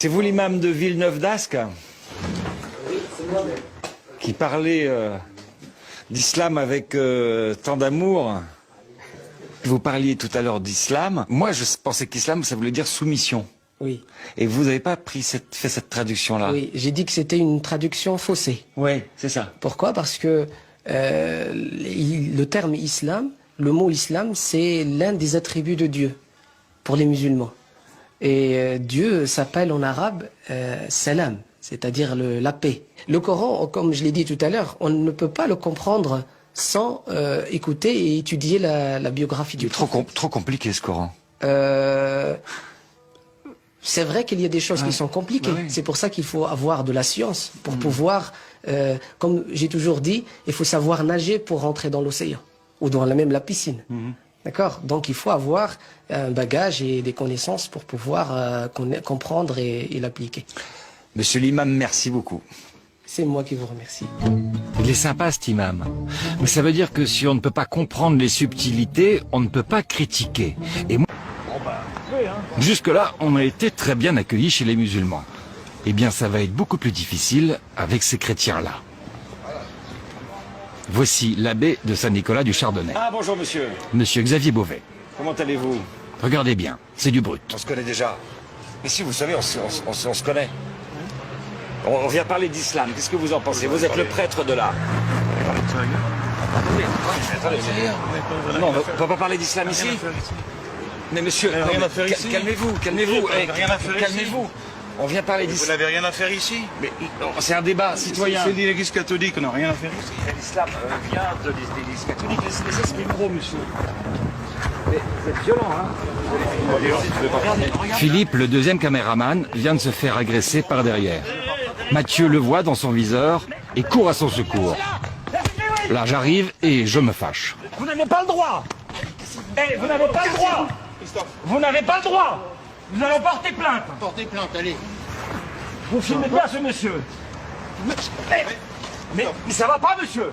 C'est vous l'imam de Villeneuve d'Ascq? Oui, c'est moi-même. Qui parlait d'islam avec tant d'amour. Vous parliez tout à l'heure d'islam. Moi, je pensais qu'islam, ça voulait dire soumission. Oui. Et vous n'avez pas fait cette traduction-là? Oui, j'ai dit que c'était une traduction faussée. Oui, c'est ça. Pourquoi? Parce que le terme islam, le mot islam, c'est l'un des attributs de Dieu pour les musulmans. Et Dieu s'appelle en arabe salam, c'est-à-dire la paix. Le Coran, comme je l'ai dit tout à l'heure, on ne peut pas le comprendre sans écouter et étudier la biographie du prophète. Trop compliqué ce Coran. C'est vrai qu'il y a des choses qui sont compliquées. Oui. C'est pour ça qu'il faut avoir de la science pour pouvoir, comme j'ai toujours dit, il faut savoir nager pour rentrer dans l'océan ou dans la piscine. D'accord? Donc il faut avoir un bagage et des connaissances pour pouvoir comprendre et l'appliquer. Monsieur l'imam, merci beaucoup. C'est moi qui vous remercie. Il est sympa cet imam. Mais ça veut dire que si on ne peut pas comprendre les subtilités, on ne peut pas critiquer. Et moi, jusque-là, on a été très bien accueillis chez les musulmans. Eh bien, ça va être beaucoup plus difficile avec ces chrétiens-là. Voici l'abbé de Saint-Nicolas du Chardonnay, Ah, bonjour monsieur. Monsieur Xavier Beauvais. Comment allez-vous? Regardez bien, c'est du brut. On se connaît déjà. Mais si, vous savez, on se connaît. On vient parler d'islam. Qu'est-ce que vous en pensez? Vous êtes le prêtre de là. Attendez. Non, on ne peut pas parler d'islam ici. Mais monsieur, rien à faire ici. calmez-vous. Rien à faire ici. Calmez-vous. On vient parler Vous d'islam. n'avez rien à faire ici. Mais c'est un débat citoyen. C'est l'Église catholique, on n'a rien à faire ici. L'islam vient de l'Église catholique. Laissez ce micro, monsieur. Mais vous êtes violent, hein? Regardez. Philippe, le deuxième caméraman, vient de se faire agresser par derrière. Mathieu le voit dans son viseur et court à son secours. Là, j'arrive et je me fâche. Vous n'avez pas le droit. Vous n'avez pas le droit. Vous n'avez pas le droit. Nous allons porter plainte. Portez plainte, allez. Vous filmez bien ce monsieur. Mais ça va pas, monsieur.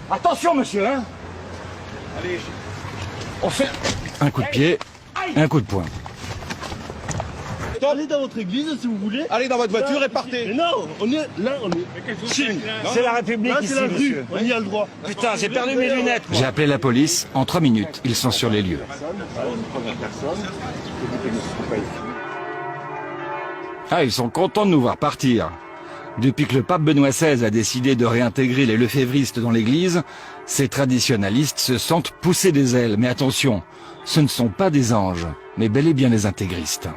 Attention, monsieur, hein. Allez. On fait... Un coup de pied, un coup de poing. Allez dans votre église si vous voulez. Allez dans votre voiture et partez. Mais non, on est Chine. C'est la République Là, ici, c'est la rue. monsieur. On y a le droit. Putain, j'ai perdu mes lunettes. J'ai appelé la police. En 3 minutes, ils sont sur les lieux. Ah, ils sont contents de nous voir partir. Depuis que le pape Benoît XVI a décidé de réintégrer les lefévristes dans l'église, ces traditionalistes se sentent pousser des ailes. Mais attention, ce ne sont pas des anges, mais bel et bien des intégristes.